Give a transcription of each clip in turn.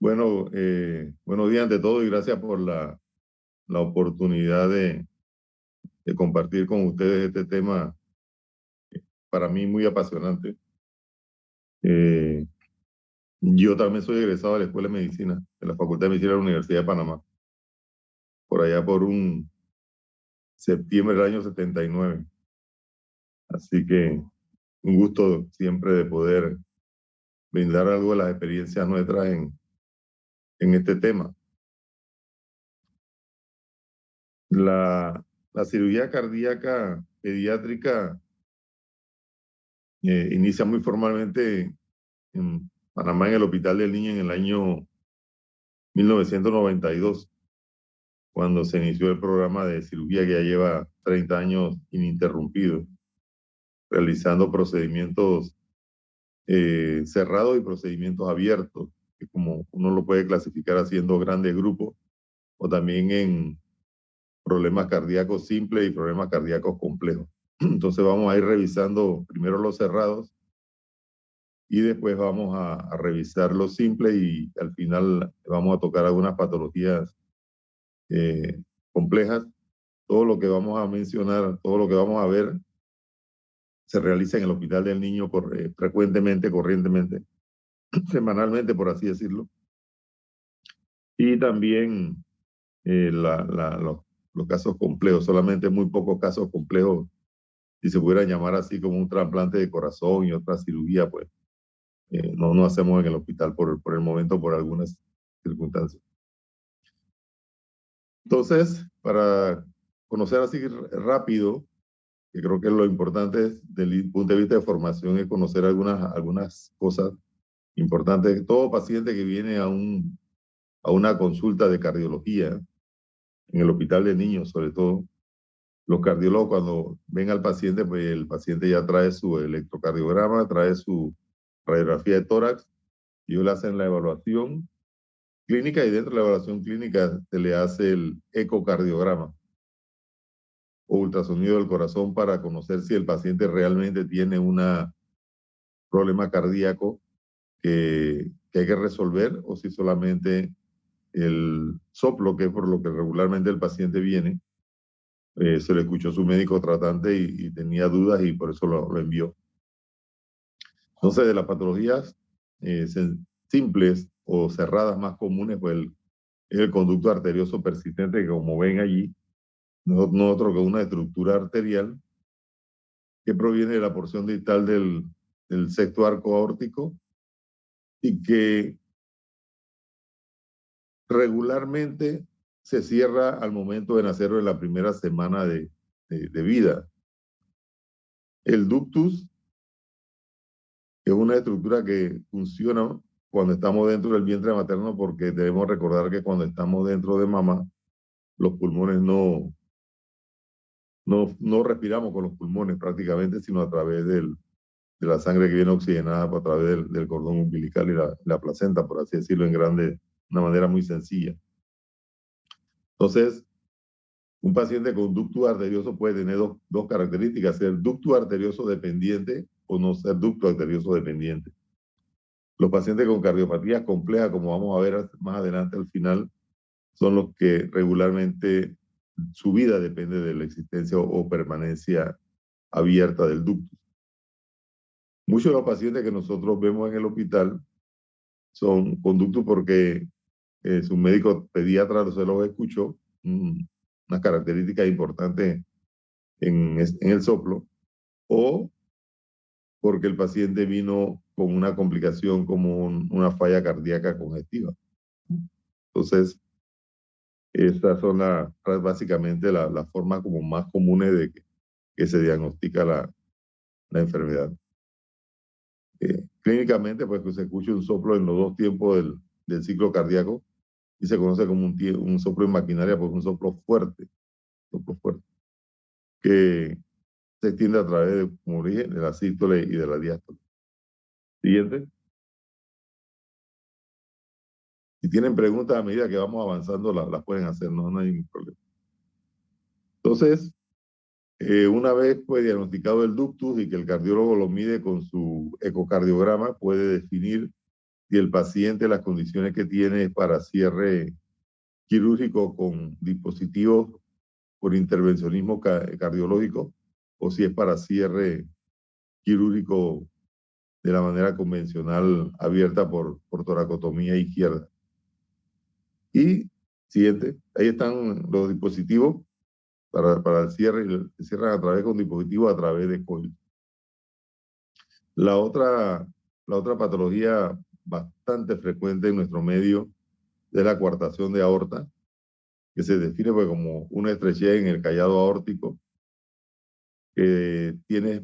Bueno, buenos días ante todo y gracias por la oportunidad de compartir con ustedes este tema para mí muy apasionante. Eh, yo también soy egresado de la Escuela de Medicina, de la Facultad de Medicina de la Universidad de Panamá, por allá por un septiembre del año 79. Así que un gusto siempre de poder brindar algo de las experiencias nuestras en este tema. La cirugía cardíaca pediátrica inicia muy formalmente en Panamá, en el Hospital del Niño, en el año 1992, cuando se inició el programa de cirugía que ya lleva 30 años ininterrumpido, realizando procedimientos cerrados y procedimientos abiertos, que como uno lo puede clasificar haciendo grandes grupos, o también en problemas cardíacos simples y problemas cardíacos complejos. Entonces vamos a ir revisando primero los cerrados y después vamos a revisar los simples y al final vamos a tocar algunas patologías complejas. Todo lo que vamos a mencionar, todo lo que vamos a ver, se realiza en el Hospital del Niño frecuentemente, corrientemente, semanalmente, por así decirlo. Y también los casos complejos, solamente muy pocos casos complejos, si se pudiera llamar así, como un trasplante de corazón y otra cirugía, pues no hacemos en el hospital por el momento, por algunas circunstancias. Entonces, para conocer así rápido, que creo que lo importante es, desde el punto de vista de formación, es conocer algunas cosas importantes. Todo paciente que viene a una consulta de cardiología en el hospital de niños, sobre todo, los cardiólogos cuando ven al paciente, pues el paciente ya trae su electrocardiograma, trae su radiografía de tórax, y ellos le hacen la evaluación clínica y dentro de la evaluación clínica se le hace el ecocardiograma o ultrasonido del corazón para conocer si el paciente realmente tiene un problema cardíaco que hay que resolver o si solamente el soplo, que es por lo que regularmente el paciente viene, se le escuchó su médico tratante y tenía dudas y por eso lo envió. Entonces, de las patologías simples o cerradas más comunes, pues es el conducto arterioso persistente, que como ven allí, no otro que una estructura arterial que proviene de la porción distal del sexto arco aórtico y que regularmente se cierra al momento de nacer o en la primera semana de vida. El ductus es una estructura que funciona cuando estamos dentro del vientre materno, porque debemos recordar que cuando estamos dentro de mamá, los pulmones no respiramos con los pulmones prácticamente, sino a través de la sangre que viene oxigenada a través del cordón umbilical y la placenta, por así decirlo, de una manera muy sencilla. Entonces, un paciente con ductus arterioso puede tener dos características: ser ductus arterioso dependiente o no ser ductus arterioso dependiente. Los pacientes con cardiopatías complejas, como vamos a ver más adelante al final, son los que regularmente su vida depende de la existencia o permanencia abierta del ductus. Muchos de los pacientes que nosotros vemos en el hospital son con ductus porque su médico pediatra se los escuchó, unas características importantes en el soplo, o porque el paciente vino con una complicación como una falla cardíaca congestiva. Entonces, estas son básicamente las formas como más comunes de que se diagnostica la enfermedad. Clínicamente, pues que se escucha un soplo en los dos tiempos del ciclo cardíaco y se conoce como un soplo en maquinaria, porque es un soplo fuerte, que se extiende a través de, como dije, de la sístole y de la diástole. Siguiente. Si tienen preguntas a medida que vamos avanzando, las pueden hacer, no hay ningún problema. Entonces, una vez pues diagnosticado el ductus y que el cardiólogo lo mide con su ecocardiograma, puede definir si el paciente, las condiciones que tiene es para cierre quirúrgico con dispositivos por intervencionismo cardiológico o si es para cierre quirúrgico de la manera convencional abierta por toracotomía izquierda. Y siguiente, ahí están los dispositivos para el cierre, se cierran a través con dispositivos a través de coil. La otra patología bastante frecuente en nuestro medio es la coartación de aorta, que se define pues como una estrechez en el callado aórtico, que tiene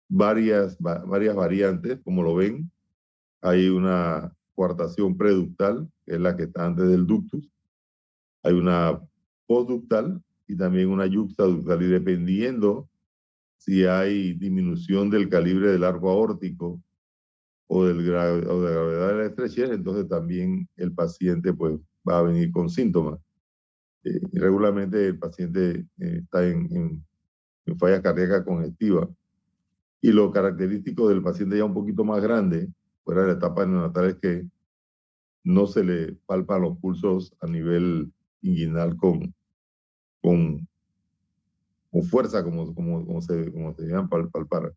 varias variantes, como lo ven. Hay una coartación preductal, que es la que está antes del ductus. Hay una postductal y también una yuxtaductal. Y dependiendo si hay disminución del calibre del arco aórtico o de la gravedad de la estrechez, entonces también el paciente pues, va a venir con síntomas. Regularmente el paciente está en falla cardíaca congestiva. Y lo característico del paciente ya un poquito más grande, fuera de la etapa neonatal, es que no se le palpan los pulsos a nivel inguinal con fuerza, como se deben palpar.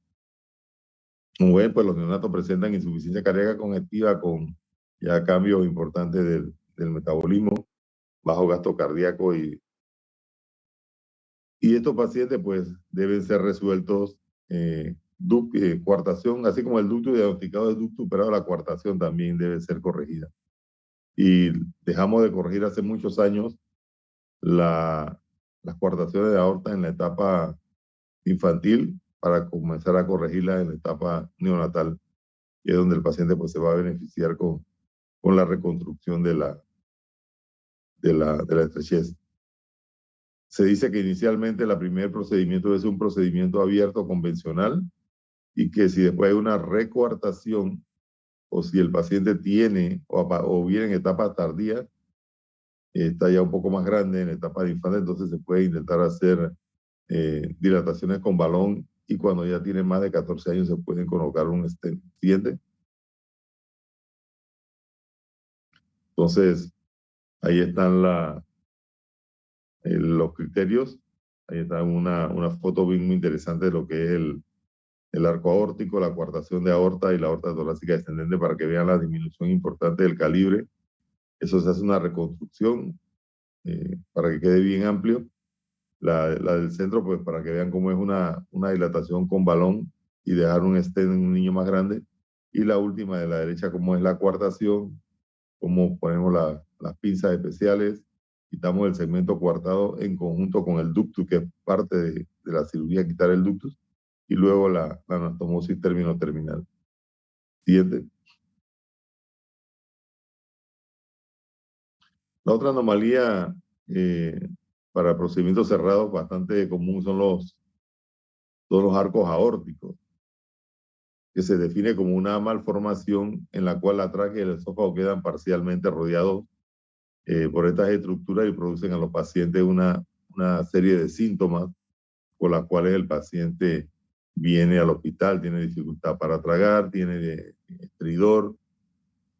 Como ven, pues los neonatos presentan insuficiencia cardíaca congestiva con ya cambios importantes del metabolismo, bajo gasto cardíaco y estos pacientes pues deben ser resueltos coartación, así como el ducto diagnosticado de ducto, pero la coartación también debe ser corregida. Y dejamos de corregir hace muchos años las coartaciones de aorta en la etapa infantil para comenzar a corregirla en la etapa neonatal, que es donde el paciente pues, se va a beneficiar con la reconstrucción de la estrechez. Se dice que inicialmente el primer procedimiento es un procedimiento abierto convencional y que si después hay una recoartación o si el paciente tiene o viene en etapa tardía, está ya un poco más grande en etapa de infante, entonces se puede intentar hacer dilataciones con balón y cuando ya tiene más de 14 años se pueden colocar un stent. ¿Siguiente? Entonces, ahí están los criterios. Ahí está una foto bien muy interesante de lo que es el arco aórtico, la coartación de aorta y la aorta torácica descendente para que vean la disminución importante del calibre. Eso se hace una reconstrucción para que quede bien amplio. La del centro, pues para que vean cómo es una dilatación con balón y dejar un stent en un niño más grande. Y la última de la derecha, cómo es la coartación, cómo ponemos las pinzas especiales, quitamos el segmento coartado en conjunto con el ductus, que es parte de la cirugía, quitar el ductus, y luego la anastomosis término-terminal. Siguiente. La otra anomalía para procedimientos cerrados bastante común son los arcos aórticos, que se define como una malformación en la cual la tráquea y el esófago quedan parcialmente rodeados por estas estructuras y producen a los pacientes una serie de síntomas por las cuales el paciente viene al hospital, tiene dificultad para tragar, tiene estridor,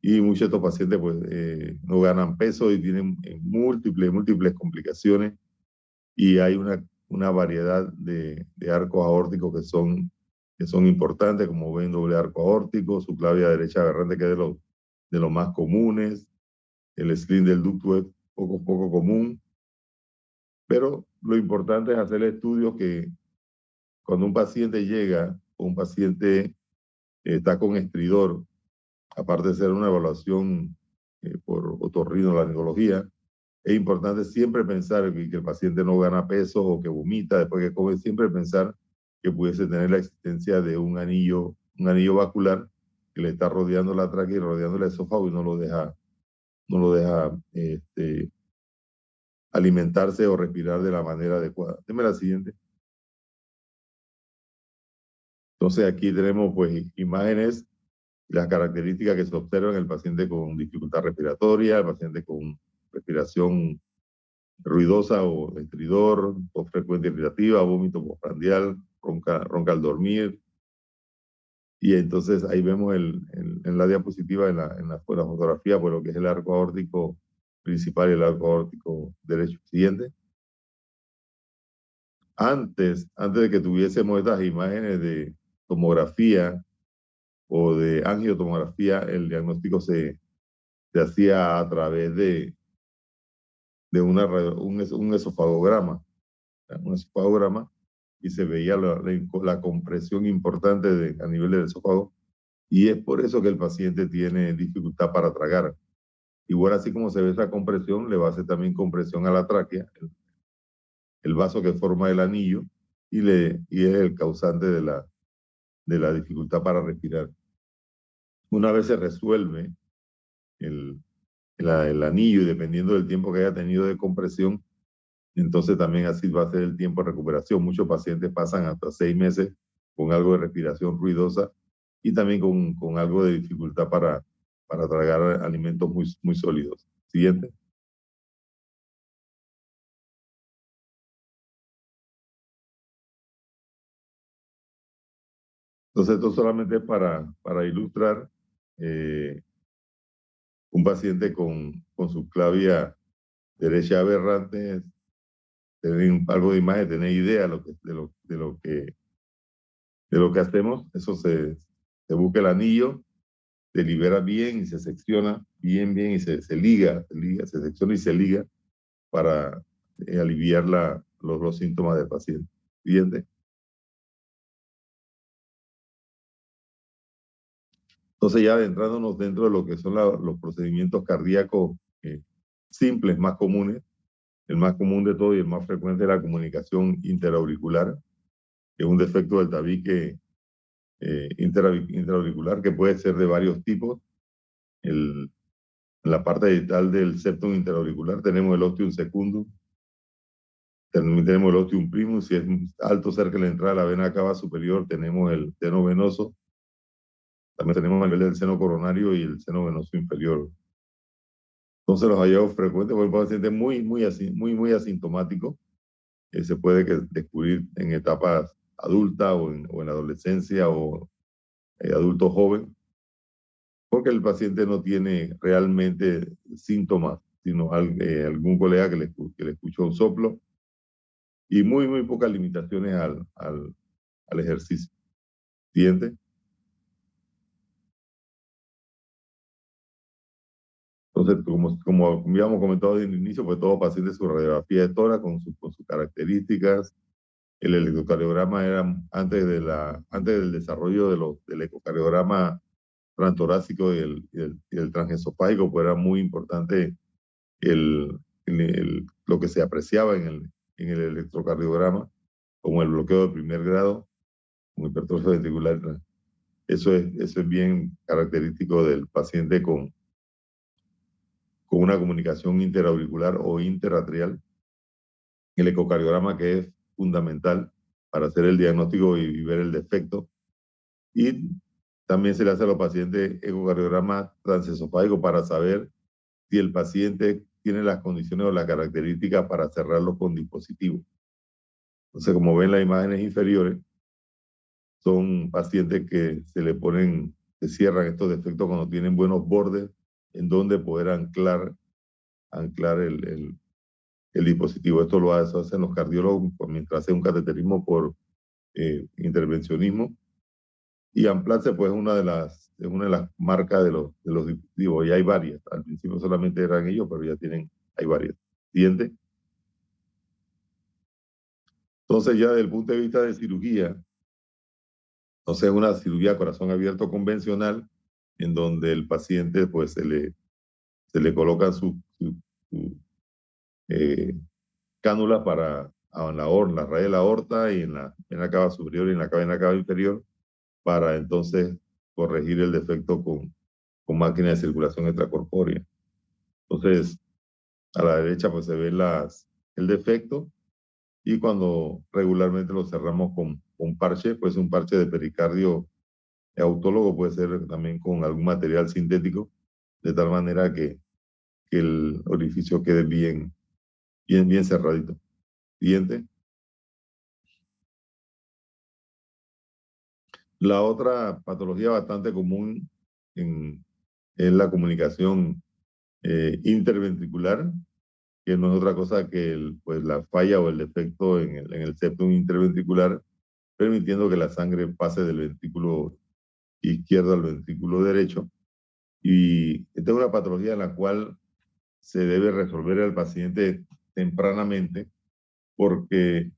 y muchos de estos pacientes pues, no ganan peso y tienen múltiples complicaciones, y hay una variedad de arcos aórticos que son importantes, como ven, doble arco aórtico, subclavia derecha aberrante, que es de los más comunes. El sling del ducto es poco común, pero lo importante es hacer estudios que cuando un paciente llega o un paciente está con estridor, aparte de ser una evaluación por otorrinolaringología, es importante siempre pensar que el paciente no gana peso o que vomita después que come, siempre pensar que pudiese tener la existencia de un anillo vascular que le está rodeando la tráquea y rodeando el esófago y no lo deja alimentarse o respirar de la manera adecuada. Deme la siguiente. Entonces aquí tenemos pues imágenes, las características que se observan en el paciente con dificultad respiratoria, el paciente con respiración ruidosa o estridor, tos frecuente irritativa, vómito postprandial, ronca al dormir, Y entonces ahí vemos en la diapositiva, en la fotografía, por lo que es el arco aórtico principal y el arco aórtico derecho. Siguiente. Antes de que tuviésemos estas imágenes de tomografía o de angiotomografía, el diagnóstico se hacía a través de un esofagograma, un esofagograma, y se veía la compresión importante a nivel del esófago, y es por eso que el paciente tiene dificultad para tragar. Igual así como se ve esa compresión, le va a hacer también compresión a la tráquea, el vaso que forma el anillo, y es el causante de la dificultad para respirar. Una vez se resuelve el, el anillo, y dependiendo del tiempo que haya tenido de compresión, entonces también así va a ser el tiempo de recuperación. Muchos pacientes pasan hasta 6 meses con algo de respiración ruidosa y también con algo de dificultad para tragar alimentos muy sólidos. Siguiente. Entonces esto solamente es para ilustrar eh, un paciente con subclavia derecha aberrante, tener algo de imagen, tener idea de lo que hacemos. Eso se busca el anillo, se libera bien y se secciona bien y se liga, se secciona y se liga para aliviar los síntomas del paciente. Siguiente. Entonces ya adentrándonos dentro de lo que son los procedimientos cardíacos simples, más comunes, el más común de todo y el más frecuente es la comunicación interauricular, que es un defecto del tabique interauricular que puede ser de varios tipos. En la parte distal del septum interauricular tenemos el ostium secundum, también tenemos el ostium primus, si es alto cerca de la entrada de la vena cava superior tenemos el seno venoso, también tenemos a nivel del seno coronario y el seno venoso inferior. Entonces los hallazgos frecuentes por el paciente muy asintomático, se puede descubrir en etapas adultas o en la adolescencia o adulto joven, porque el paciente no tiene realmente síntomas, sino algún colega que le escuchó un soplo y muy pocas limitaciones al ejercicio. Siguiente. Entonces, como habíamos comentado desde el inicio, pues todo paciente su radiografía de tórax con sus características. El electrocardiograma era antes del desarrollo del ecocardiograma transtorácico y el transesofágico, pues era muy importante lo que se apreciaba en el electrocardiograma, como el bloqueo de primer grado, como hipertrofia ventricular. Eso es bien característico del paciente con una comunicación interauricular o interatrial. El ecocardiograma, que es fundamental para hacer el diagnóstico y ver el defecto. Y también se le hace a los pacientes ecocardiograma transesofágico para saber si el paciente tiene las condiciones o las características para cerrarlo con dispositivos. Entonces, como ven las imágenes inferiores, son pacientes que se cierran estos defectos cuando tienen buenos bordes en donde poder anclar el dispositivo. Esto lo hacen los cardiólogos mientras hacen un cateterismo por intervencionismo. Y Amplance, pues, es una de las marcas de los dispositivos. Y hay varias. Al principio solamente eran ellos, pero hay varias. Siguiente. Entonces, ya desde el punto de vista de cirugía, entonces es una cirugía a corazón abierto convencional, en donde el paciente, pues, se le coloca su eh, cánula la raíz de la aorta y en la cava superior y en la cava inferior, para entonces corregir el defecto con máquina de circulación extracorpórea. Entonces, a la derecha pues se ve el defecto, y cuando regularmente lo cerramos con parche, pues un parche de pericardio autólogo, puede ser también con algún material sintético, de tal manera que el orificio quede bien cerradito. Siguiente. La otra patología bastante común es la comunicación interventricular, que no es otra cosa que pues, la falla o el defecto en el septum interventricular, permitiendo que la sangre pase del ventrículo izquierdo al ventrículo derecho. Y esta es una patología en la cual se debe resolver al paciente tempranamente, porque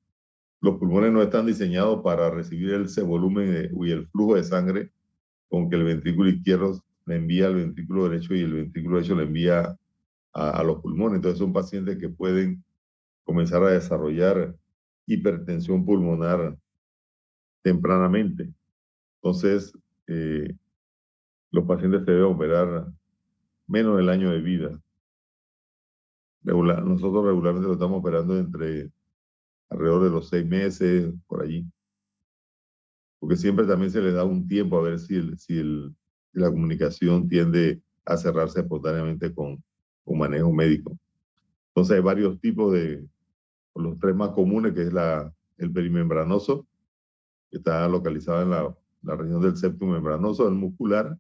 los pulmones no están diseñados para recibir ese volumen y el flujo de sangre con que el ventrículo izquierdo le envía al ventrículo derecho y el ventrículo derecho le envía a los pulmones. Entonces son pacientes que pueden comenzar a desarrollar hipertensión pulmonar tempranamente. Entonces, eh, los pacientes se deben operar menos del año de vida. Nosotros regularmente lo estamos operando entre alrededor de los 6 meses, por allí. Porque siempre también se le da un tiempo a ver si la comunicación tiende a cerrarse espontáneamente con manejo médico. Entonces hay varios tipos los tres más comunes, que es el perimembranoso, que está localizado en la región del septum membranoso, el muscular,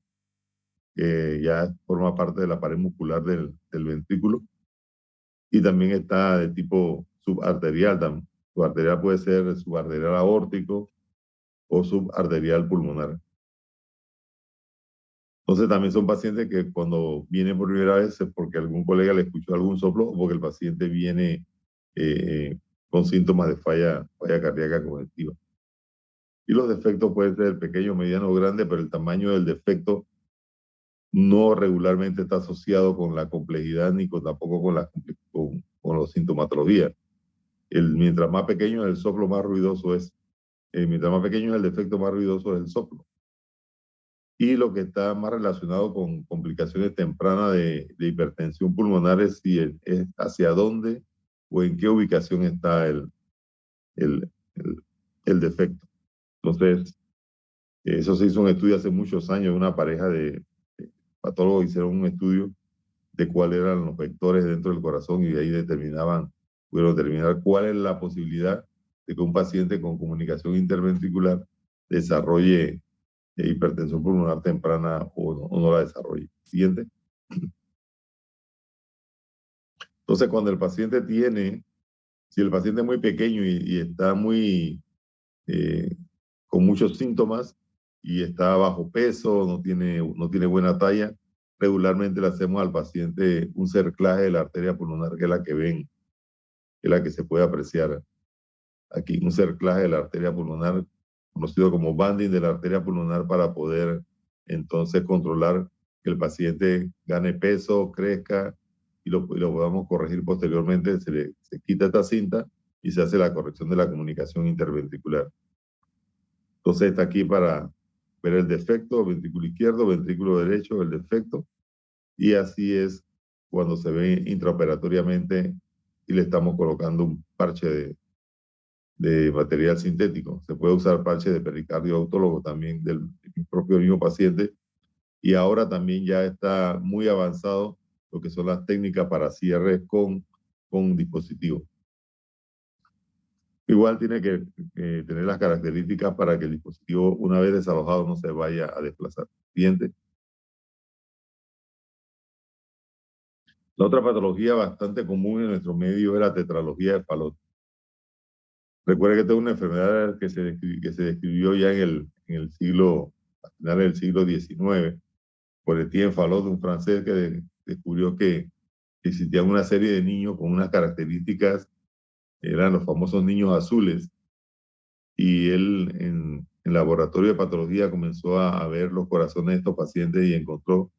que ya forma parte de la pared muscular del ventrículo, y también está de tipo subarterial. Subarterial puede ser subarterial aórtico o subarterial pulmonar. Entonces también son pacientes que cuando vienen por primera vez es porque algún colega le escuchó algún soplo o porque el paciente viene con síntomas de falla cardíaca congestiva. Y los defectos pueden ser pequeños, medianos o grandes, pero el tamaño del defecto no regularmente está asociado con la complejidad ni tampoco con la sintomatología. Mientras más pequeño es el soplo, más ruidoso es. Mientras más pequeño es el defecto, más ruidoso es el soplo. Y lo que está más relacionado con complicaciones tempranas de hipertensión pulmonar es es hacia dónde o en qué ubicación está el, el, el defecto. Entonces, eso se hizo un estudio hace muchos años, una pareja de patólogos hicieron un estudio de cuáles eran los vectores dentro del corazón y de ahí pudieron determinar cuál es la posibilidad de que un paciente con comunicación interventricular desarrolle hipertensión pulmonar temprana o no la desarrolle. Siguiente. Entonces, cuando si el paciente es muy pequeño y está eh, con muchos síntomas y está bajo peso, no tiene buena talla, regularmente le hacemos al paciente un cerclaje de la arteria pulmonar, que es la que ven, que es la que se puede apreciar aquí, un cerclaje de la arteria pulmonar, conocido como banding de la arteria pulmonar, para poder entonces controlar que el paciente gane peso, crezca y lo podamos corregir posteriormente. Se quita esta cinta y se hace la corrección de la comunicación interventricular. Entonces está aquí para ver el defecto, ventrículo izquierdo, ventrículo derecho, el defecto, y así es cuando se ve intraoperatoriamente y le estamos colocando un parche de material sintético. Se puede usar parche de pericardio autólogo también del propio mismo paciente, y ahora también ya está muy avanzado lo que son las técnicas para cierre con dispositivos. Igual tiene que tener las características para que el dispositivo, una vez desalojado, no se vaya a desplazar. Siguiente. La otra patología bastante común en nuestro medio es la tetralogía de Fallot. Recuerda que esta es una enfermedad que se describió ya en el siglo, a finales del siglo XIX, por Etienne Fallot, un francés que descubrió que existían una serie de niños con unas características, eran los famosos niños azules, y él en laboratorio de patología comenzó a ver los corazones de estos pacientes y encontró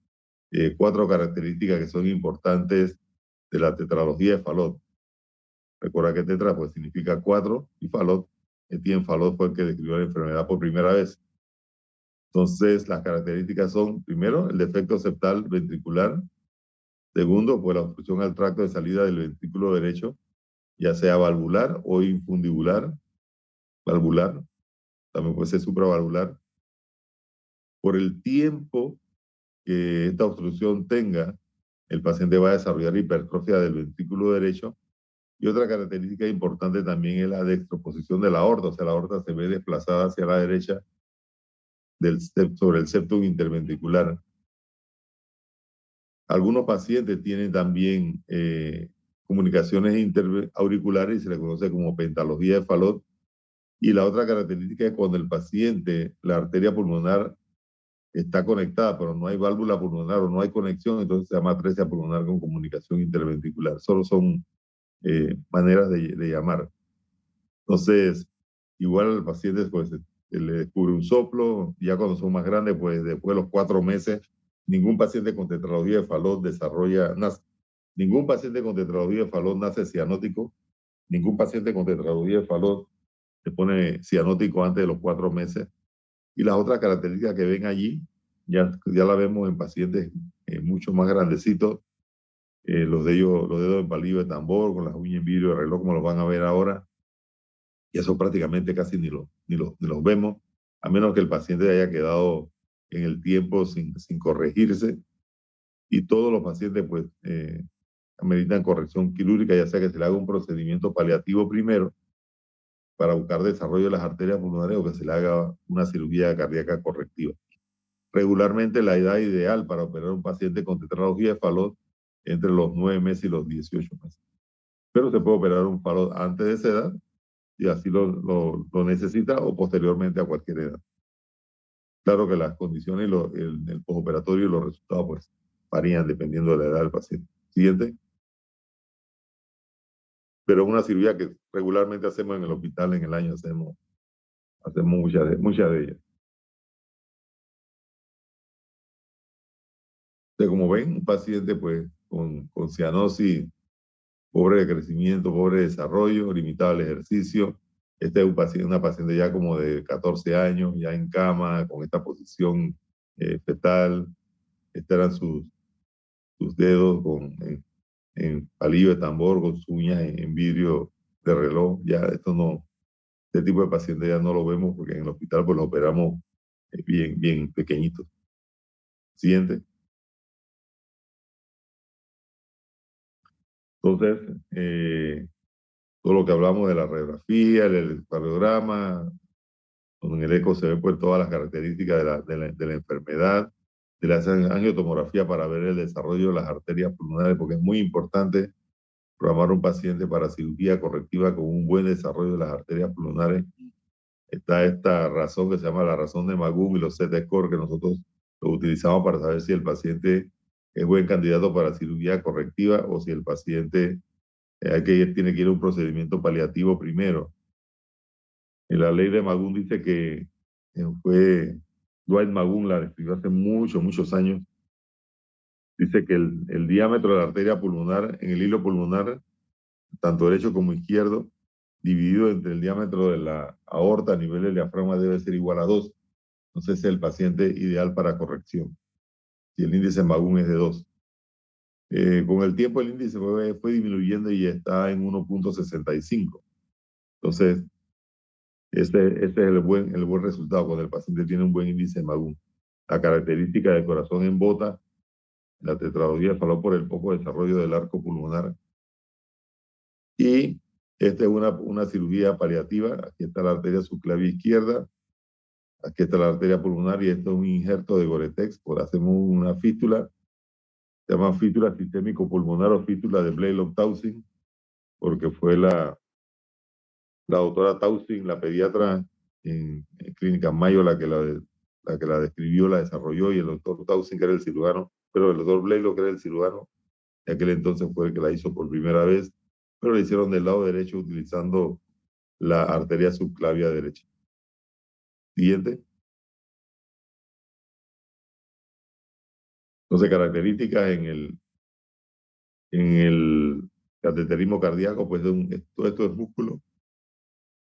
4 características que son importantes de la tetralogía de Fallot. Recuerda que tetra pues significa 4 y Fallot, Etienne Fallot fue el que describió la enfermedad por primera vez. Entonces, las características son, primero, el defecto septal ventricular. Segundo, pues la obstrucción al tracto de salida del ventrículo derecho, ya sea valvular o infundibular, valvular, también puede ser supravalvular. Por el tiempo que esta obstrucción tenga, el paciente va a desarrollar hipertrofia del ventrículo derecho. Y otra característica importante también es la dextroposición de la aorta, o sea, la aorta se ve desplazada hacia la derecha sobre el septum interventricular. Algunos pacientes tienen también comunicaciones interauriculares y se le conoce como pentalogía de Fallot. Y la otra característica es cuando el paciente, la arteria pulmonar está conectada, pero no hay válvula pulmonar o no hay conexión, entonces se llama atresia pulmonar con comunicación interventricular. Solo son maneras de llamar. Entonces, igual al paciente pues, se le descubre un soplo, ya cuando son más grandes, pues después de los 4 meses, ningún paciente con tetralogía de Fallot ningún paciente con tetralogía de Fallot nace cianótico, ningún paciente con tetralogía de Fallot se pone cianótico antes de los 4 meses. Y las otras características que ven allí, ya la vemos en pacientes mucho más grandecitos, los dedos en palillo de tambor, con las uñas en vidrio de reloj, como los van a ver ahora, y eso prácticamente casi ni los vemos, a menos que el paciente haya quedado en el tiempo sin corregirse. Y todos los pacientes pues ameritan corrección quirúrgica, ya sea que se le haga un procedimiento paliativo primero para buscar desarrollo de las arterias pulmonares o que se le haga una cirugía cardíaca correctiva. Regularmente la edad ideal para operar a un paciente con tetralogía de Fallot entre los 9 meses y los 18 meses. Pero se puede operar un Fallot antes de esa edad y así lo necesita o posteriormente a cualquier edad. Claro que las condiciones y el postoperatorio y los resultados pues varían dependiendo de la edad del paciente. Siguiente. Pero es una cirugía que regularmente hacemos en el hospital en el año, hacemos muchas de ellas. Entonces, como ven, un paciente pues con cianosis, pobre de crecimiento, pobre de desarrollo, limitado al ejercicio. Este es una paciente ya como de 14 años, ya en cama, con esta posición fetal. Estos eran sus dedos en palillo de tambor, con sus uñas en vidrio de reloj. Ya este tipo de paciente ya no lo vemos porque en el hospital pues lo operamos bien pequeñitos. Siguiente. Entonces, todo lo que hablamos de la radiografía, el electrocardiograma, donde en el eco se ven pues todas las características de la enfermedad, de la angiotomografía para ver el desarrollo de las arterias pulmonares, porque es muy importante programar un paciente para cirugía correctiva con un buen desarrollo de las arterias pulmonares. Está esta razón que se llama la razón de Magún y los Z-score que nosotros lo utilizamos para saber si el paciente es buen candidato para cirugía correctiva o si el paciente tiene que ir a un procedimiento paliativo primero. En la ley de Magún dice que fue Dwight Magún, la describió hace muchos años. Dice que el diámetro de la arteria pulmonar en el hilo pulmonar, tanto derecho como izquierdo, dividido entre el diámetro de la aorta a nivel del diafragma debe ser igual a 2. Entonces es el paciente ideal para corrección. Si el índice Magún es de 2. Con el tiempo el índice fue disminuyendo y está en 1.65. Entonces, este es el buen resultado cuando el paciente tiene un buen índice Magún. La característica del corazón en bota, la tetralogía de Fallot por el poco desarrollo del arco pulmonar. Y esta es una cirugía paliativa. Aquí está la arteria subclavia izquierda, aquí está la arteria pulmonar y esto es un injerto de Goretex. Hacemos una fístula, se llama fístula sistémico pulmonar o fístula de Blalock-Taussig, porque fue la doctora Taussig, la pediatra en Clínica Mayo, la que la describió, la desarrolló, y el doctor Taussig, que era el cirujano, pero el doctor Blalock, que era el cirujano, de aquel entonces fue el que la hizo por primera vez, pero la hicieron del lado derecho utilizando la arteria subclavia derecha. Siguiente. Entonces, características en el cateterismo cardíaco, pues todo esto es músculo.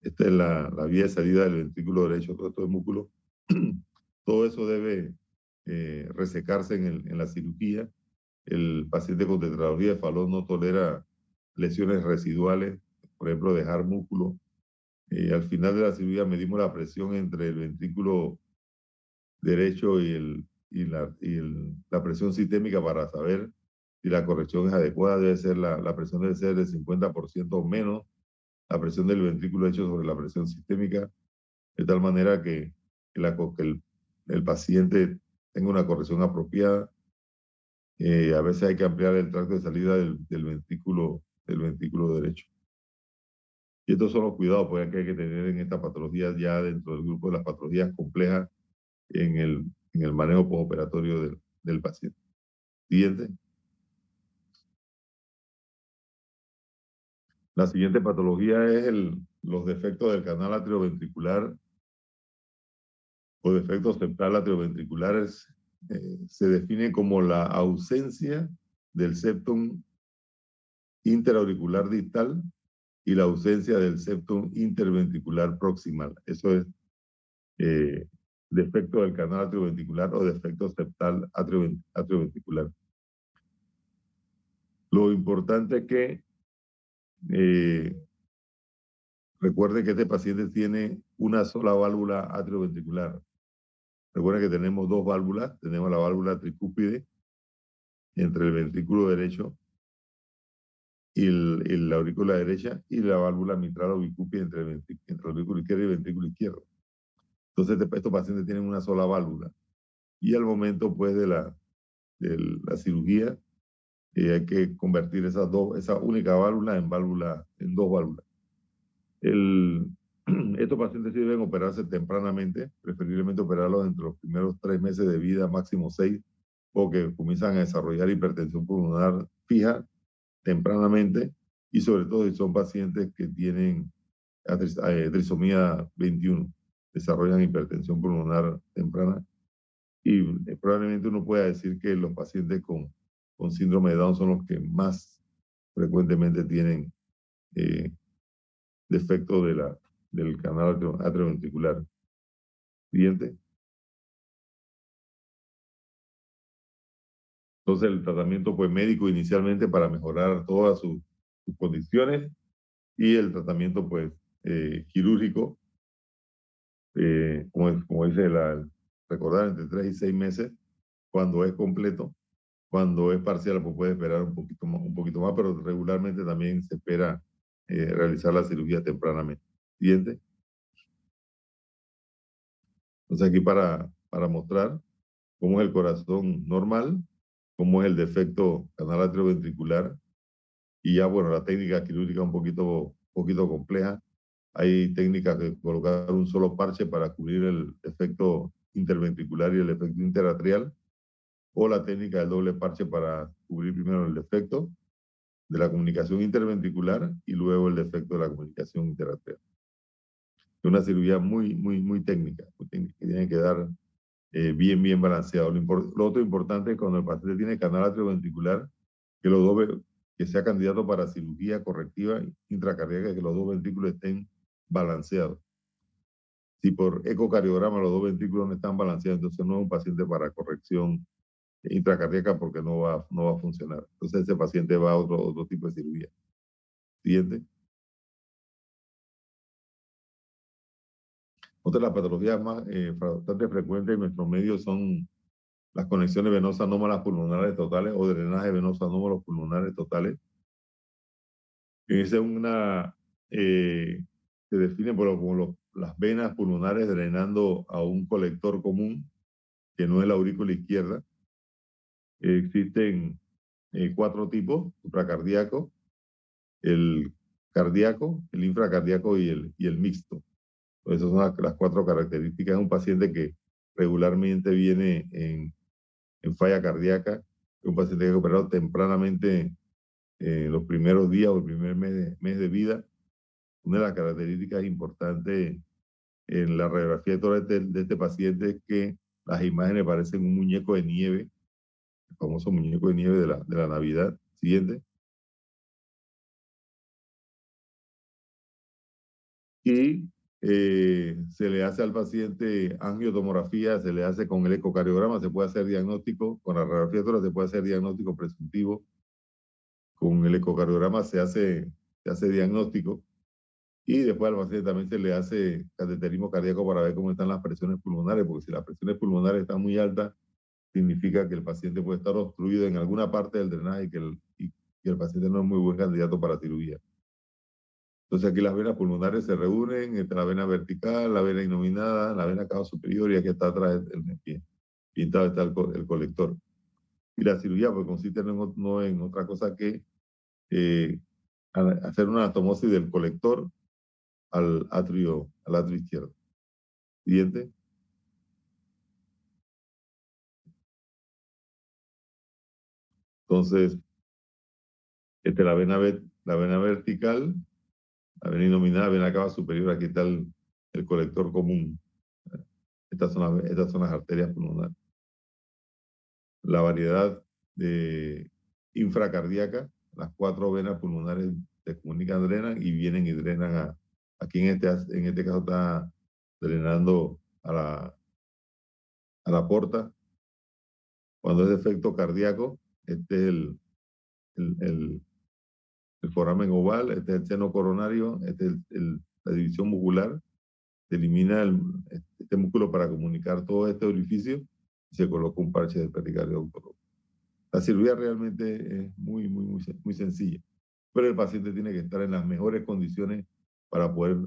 Esta es la vía de salida del ventrículo derecho, todo esto es músculo. Todo eso debe resecarse en la cirugía. El paciente con tetralogía de Fallot no tolera lesiones residuales, por ejemplo, dejar músculo. Al final de la cirugía medimos la presión entre el ventrículo derecho y la presión sistémica para saber si la corrección es adecuada. La presión debe ser del 50% o menos la presión del ventrículo derecho sobre la presión sistémica, de tal manera que el el paciente tenga una corrección apropiada. A veces hay que ampliar el tracto de salida del ventrículo derecho. Y estos son los cuidados pues, que hay que tener en esta patología ya dentro del grupo de las patologías complejas en el manejo postoperatorio del paciente. Siguiente. La siguiente patología es los defectos del canal atrioventricular o defectos septal atrioventriculares. Se define como la ausencia del septum interauricular distal y la ausencia del septum interventricular proximal. Eso es defecto del canal atrioventricular o defecto septal atrioventricular. Lo importante es que recuerde que este paciente tiene una sola válvula atrioventricular. Recuerden que tenemos dos válvulas. Tenemos la válvula tricúspide entre el ventrículo derecho y la aurícula derecha y la válvula mitral o bicúspide entre el ventrículo izquierdo y el ventrículo izquierdo. Entonces, estos pacientes tienen una sola válvula. Y al momento, pues, de la cirugía, hay que convertir esa única válvula en dos válvulas. Estos pacientes sí deben operarse tempranamente, preferiblemente operarlos entre los primeros 3 meses de vida, máximo 6, porque comienzan a desarrollar hipertensión pulmonar fija tempranamente, y sobre todo si son pacientes que tienen trisomía 21, desarrollan hipertensión pulmonar temprana. Y probablemente uno pueda decir que los pacientes con síndrome de Down son los que más frecuentemente tienen defecto del canal atrioventricular. Siguiente. Entonces el tratamiento pues, médico inicialmente para mejorar todas sus condiciones y el tratamiento pues quirúrgico, como dice recordar, entre 3 y 6 meses cuando es completo. Cuando es parcial, pues puede esperar un poquito más, pero regularmente también se espera realizar la cirugía tempranamente. Siguiente. Entonces aquí para mostrar cómo es el corazón normal, cómo es el defecto canal atrioventricular y ya, bueno, la técnica quirúrgica un poquito compleja. Hay técnicas de colocar un solo parche para cubrir el defecto interventricular y el efecto interatrial, o la técnica del doble parche para cubrir primero el defecto de la comunicación interventricular y luego el defecto de la comunicación interatrial. Es una cirugía muy técnica, que tiene que dar bien balanceado. Lo otro importante es cuando el paciente tiene canal atrioventricular, que sea candidato para cirugía correctiva intracardíaca, que los dos ventrículos estén balanceados. Si por ecocardiograma los dos ventrículos no están balanceados, entonces no es un paciente para corrección intracardíaca porque no va a funcionar. Entonces ese paciente va a otro tipo de cirugía. Siguiente. Otra de las patologías más bastante frecuentes en nuestros medios son las conexiones venosas anómalas pulmonares totales o drenaje venoso anómalos pulmonares totales. Es se define como las venas pulmonares drenando a un colector común, que no es la aurícula izquierda. Existen 4 tipos: supracardíaco, el cardíaco, el infracardíaco y el mixto. Esas son las 4 características de un paciente que regularmente viene en falla cardíaca, un paciente que ha operado tempranamente en los primeros días o el primer mes de vida. Una de las características importantes en la radiografía de tórax de este paciente es que las imágenes parecen un muñeco de nieve, el famoso muñeco de nieve de la Navidad. Siguiente. Y se le hace al paciente angiotomografía, se le hace con el ecocardiograma, se puede hacer diagnóstico, con la radiografía de tórax se puede hacer diagnóstico presuntivo, con el ecocardiograma se hace diagnóstico, y después al paciente también se le hace cateterismo cardíaco para ver cómo están las presiones pulmonares, porque si las presiones pulmonares están muy altas, significa que el paciente puede estar obstruido en alguna parte del drenaje y que el paciente no es muy buen candidato para cirugía. Entonces aquí las venas pulmonares se reúnen entre la vena vertical, la vena innominada, la vena cava superior y aquí está atrás pintado está el colector. Y la cirugía pues consiste no en otra cosa que eh, hacer una anastomosis del colector al atrio izquierdo. Siguiente. Entonces, la vena vertical, la vena innominada, la vena cava superior, aquí está el colector común. Estas son las arterias pulmonares. La variedad de infracardíaca, las 4 venas pulmonares se comunican, drenan y vienen y drenan aquí en este caso está drenando a la porta. Cuando es defecto cardíaco, este es el foramen oval, este es el seno coronario, este es la división muscular, se elimina este músculo para comunicar todo este orificio y se coloca un parche de pericardio autónomo. La cirugía realmente es muy sencilla, pero el paciente tiene que estar en las mejores condiciones para poder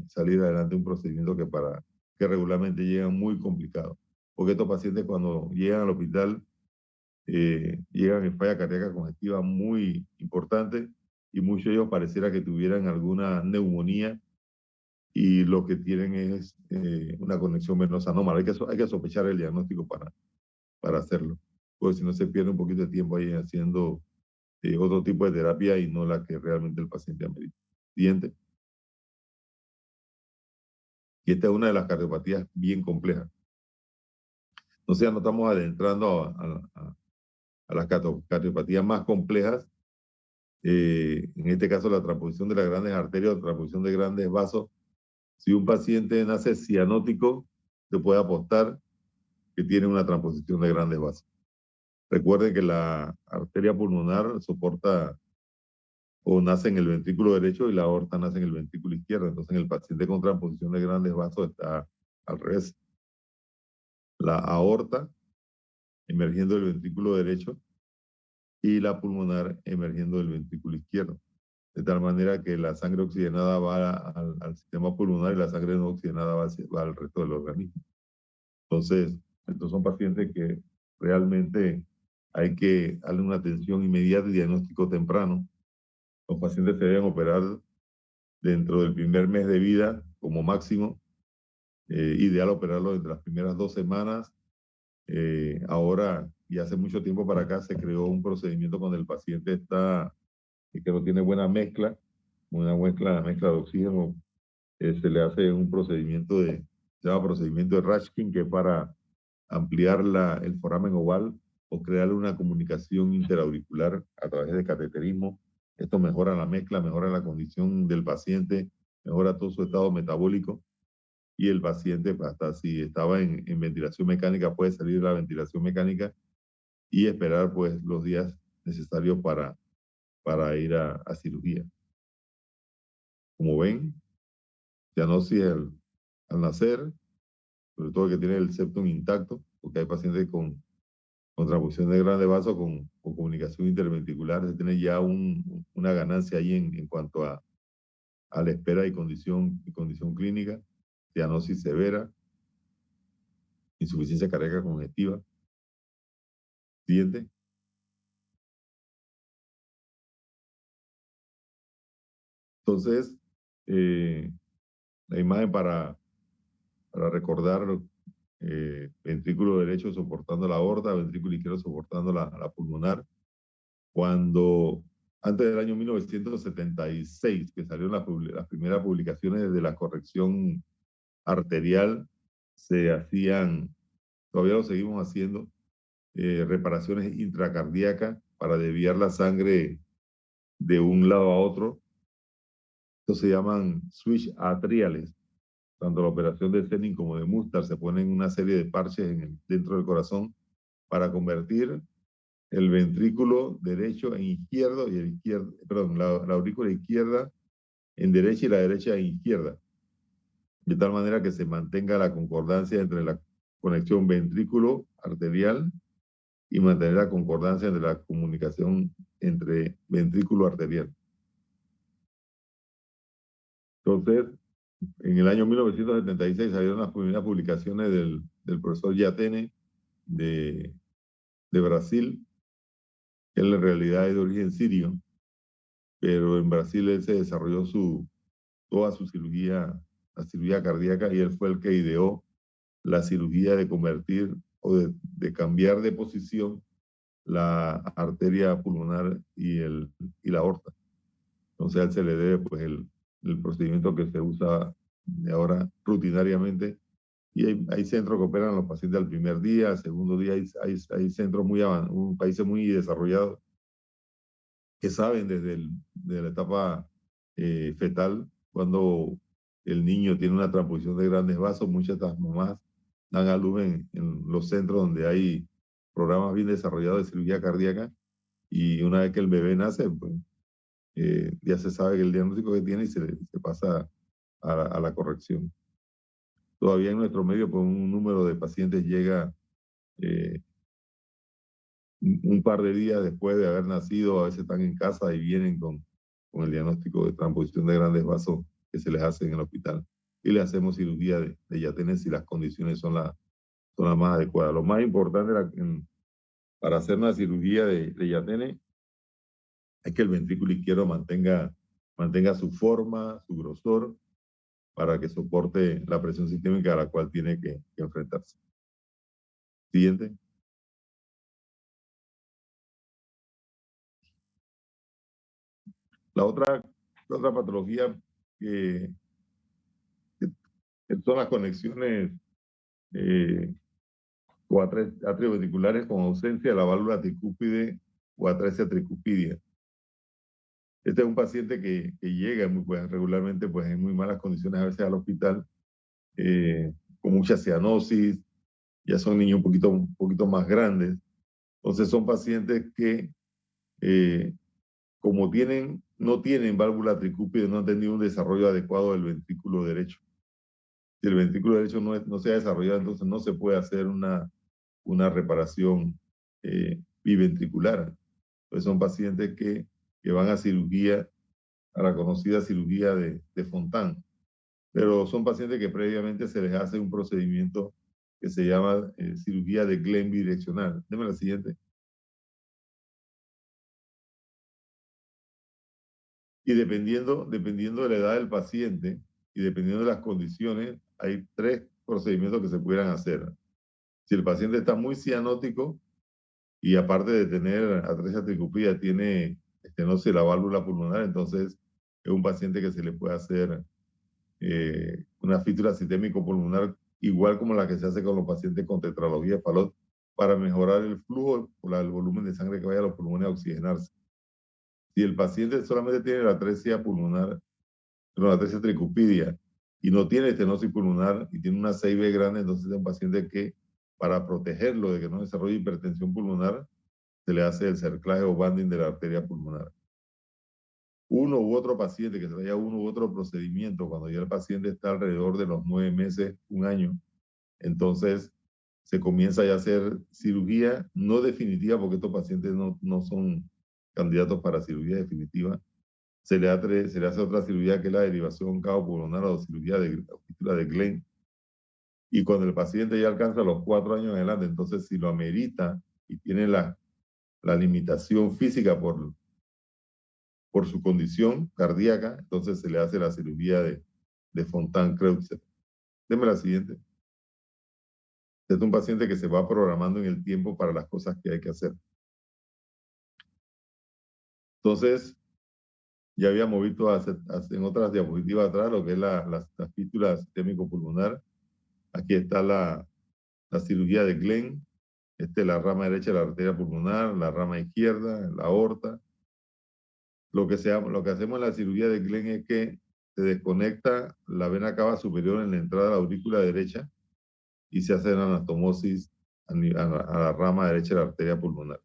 salir adelante de un procedimiento que regularmente llega muy complicado. Porque estos pacientes cuando llegan al hospital llegan en falla cardíaca congestiva muy importante y muchos de ellos pareciera que tuvieran alguna neumonía y lo que tienen es una conexión venosa anómala. Hay que sospechar el diagnóstico para hacerlo, porque si no se pierde un poquito de tiempo ahí haciendo otro tipo de terapia y no la que realmente el paciente amerita. Siguiente. Y esta es una de las cardiopatías bien complejas. Entonces ya nos estamos adentrando a las cardiopatías más complejas. En este caso, la transposición de las grandes arterias o transposición de grandes vasos. Si un paciente nace cianótico, se puede apostar que tiene una transposición de grandes vasos. Recuerden que la arteria pulmonar soporta o nace en el ventrículo derecho y la aorta nace en el ventrículo izquierdo. Entonces, en el paciente con transposición de grandes vasos está al revés. La aorta emergiendo del ventrículo derecho y la pulmonar emergiendo del ventrículo izquierdo. De tal manera que la sangre oxigenada va al sistema pulmonar y la sangre no oxigenada va al resto del organismo. Entonces, estos son pacientes que realmente hay que darle una atención inmediata y diagnóstico temprano. Los pacientes se deben operar dentro del primer mes de vida como máximo. Ideal operarlo entre las primeras 2 semanas. Ahora, y hace mucho tiempo para acá, se creó un procedimiento cuando el paciente que no tiene buena mezcla de oxígeno. Se le hace un procedimiento se llama procedimiento de Rashkin, que es para ampliar el foramen oval o crearle una comunicación interauricular a través de cateterismo. Esto mejora la mezcla, mejora la condición del paciente, mejora todo su estado metabólico y el paciente, hasta si estaba en ventilación mecánica, puede salir de la ventilación mecánica y esperar pues los días necesarios para ir a cirugía. Como ven, cianosis al nacer, sobre todo que tiene el septum intacto, porque hay pacientes con transfusión de grandes vasos con comunicación interventricular, se tiene ya una ganancia ahí en cuanto a la espera y condición clínica, cianosis severa, insuficiencia cardíaca congestiva. Siguiente. Entonces, la imagen para recordar ventrículo derecho soportando la aorta, ventrículo izquierdo soportando la pulmonar. Cuando antes del año 1976, que salieron las primeras publicaciones de la corrección arterial, se hacían, todavía lo seguimos haciendo, reparaciones intracardíacas para desviar la sangre de un lado a otro. Estos se llaman switch atriales. Tanto la operación de Senning como de Mustard se ponen una serie de parches dentro del corazón para convertir el ventrículo derecho en izquierdo y la aurícula izquierda en derecha y la derecha en izquierda, de tal manera que se mantenga la concordancia entre la conexión ventrículo arterial y mantener la concordancia entre la comunicación entre ventrículo arterial. Entonces, en el año 1976 salieron las primeras publicaciones del profesor Yatene de Brasil. Él en realidad es de origen sirio, pero en Brasil él se desarrolló toda su cirugía, la cirugía cardíaca, y él fue el que ideó la cirugía de convertir o de cambiar de posición la arteria pulmonar y la aorta. Entonces a él se le debe pues el procedimiento que se usa ahora rutinariamente. Y hay centros que operan a los pacientes al primer día, al segundo día hay centros muy avanzados, países muy desarrollados que saben de la etapa fetal, cuando el niño tiene una transposición de grandes vasos, muchas de las mamás dan a luz en los centros donde hay programas bien desarrollados de cirugía cardíaca, y una vez que el bebé nace, pues, ya se sabe el diagnóstico que tiene y se pasa a la corrección. Todavía en nuestro medio, pues un número de pacientes llega eh, un par de días después de haber nacido, a veces están en casa y vienen con el diagnóstico de transposición de grandes vasos que se les hace en el hospital. Y le hacemos cirugía de Yatene si las condiciones son las más adecuadas. Lo más importante para hacer una cirugía de Yatene es que el ventrículo izquierdo mantenga su forma, su grosor, para que soporte la presión sistémica a la cual tiene que enfrentarse. Siguiente. La otra patología que son las conexiones o atrioventriculares con ausencia de la válvula tricúpide o atresia tricupidia. Este es un paciente que llega pues, regularmente pues, en muy malas condiciones a veces al hospital, con mucha cianosis, ya son niños un poquito más grandes. Entonces son pacientes que como no tienen válvula tricúpide, no han tenido un desarrollo adecuado del ventrículo derecho. Si el ventrículo derecho no se ha desarrollado, entonces no se puede hacer una reparación biventricular. Pues son pacientes que van a cirugía, a la conocida cirugía de Fontan, pero son pacientes que previamente se les hace un procedimiento que se llama cirugía de Glenn bidireccional. Deme la siguiente. Y dependiendo de la edad del paciente y dependiendo de las condiciones, hay 3 procedimientos que se pudieran hacer. Si el paciente está muy cianótico y aparte de tener atresia tricúpida tiene estenosis de la válvula pulmonar, entonces es un paciente que se le puede hacer una fístula sistémico pulmonar igual como la que se hace con los pacientes con tetralogía de Fallot, para mejorar el flujo o el volumen de sangre que vaya a los pulmones a oxigenarse. Si el paciente solamente tiene la atresia pulmonar, la atresia tricupidia, y no tiene estenosis pulmonar y tiene una 6B grande, entonces es un paciente que, para protegerlo de que no desarrolle hipertensión pulmonar, se le hace el cerclaje o banding de la arteria pulmonar. Uno u otro paciente que se vaya uno u otro procedimiento, cuando ya el paciente está alrededor de los 9 meses, un año, entonces se comienza ya a hacer cirugía no definitiva, porque estos pacientes no son candidatos para cirugía definitiva. Se le hace otra cirugía que es la derivación cavo-pulmonar o cirugía de fístula de Glenn. Y cuando el paciente ya alcanza los 4 años en adelante, entonces si lo amerita y tiene la limitación física por su condición cardíaca, entonces se le hace la cirugía de Fontan-Kreutzer. Deme la siguiente. Este es un paciente que se va programando en el tiempo para las cosas que hay que hacer. Entonces, ya habíamos visto en otras diapositivas atrás lo que es la fístula sistémico-pulmonar. Aquí está la cirugía de Glenn. La rama derecha de la arteria pulmonar, la rama izquierda, la aorta. Lo que hacemos en la cirugía de Glenn es que se desconecta la vena cava superior en la entrada de la aurícula derecha y se hace la anastomosis a la rama derecha de la arteria pulmonar.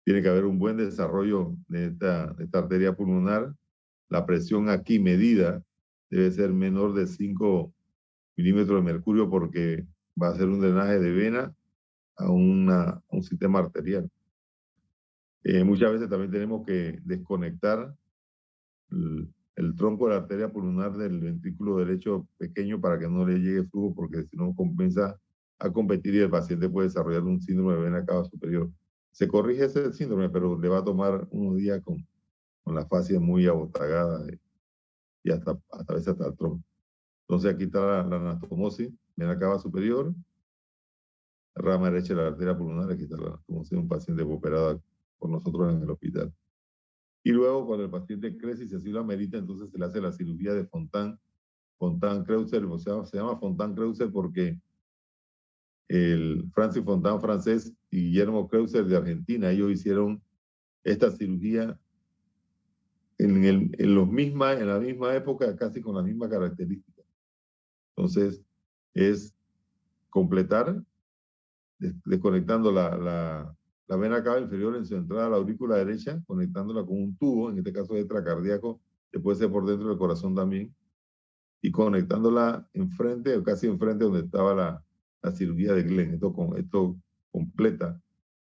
Tiene que haber un buen desarrollo de esta arteria pulmonar. La presión aquí medida debe ser menor de 5 milímetros de mercurio, porque va a ser un drenaje de vena a un sistema arterial. Muchas veces también tenemos que desconectar el tronco de la arteria pulmonar del ventrículo derecho pequeño para que no le llegue flujo, porque si no comienza a competir y el paciente puede desarrollar un síndrome de vena cava superior. Se corrige ese síndrome, pero le va a tomar unos días con la fascia muy abotagada y hasta a veces hasta el tronco. Entonces aquí está la anastomosis, vena cava superior, rama derecha de la arteria pulmonar, aquí está la anastomosis de un paciente operado por nosotros en el hospital. Y luego, cuando el paciente crece y si así lo amerita, entonces se le hace la cirugía de Fontan-Creuser, o sea, se llama Fontan-Creuser porque el Francis Fontan francés y Guillermo Creuser de Argentina, ellos hicieron esta cirugía en la misma época, casi con la misma característica. Entonces, es completar desconectando la vena cava inferior en su entrada a la aurícula derecha, conectándola con un tubo, en este caso extracardíaco, que puede ser por dentro del corazón también, y conectándola enfrente, o casi enfrente donde estaba la cirugía de Glenn. Esto completa,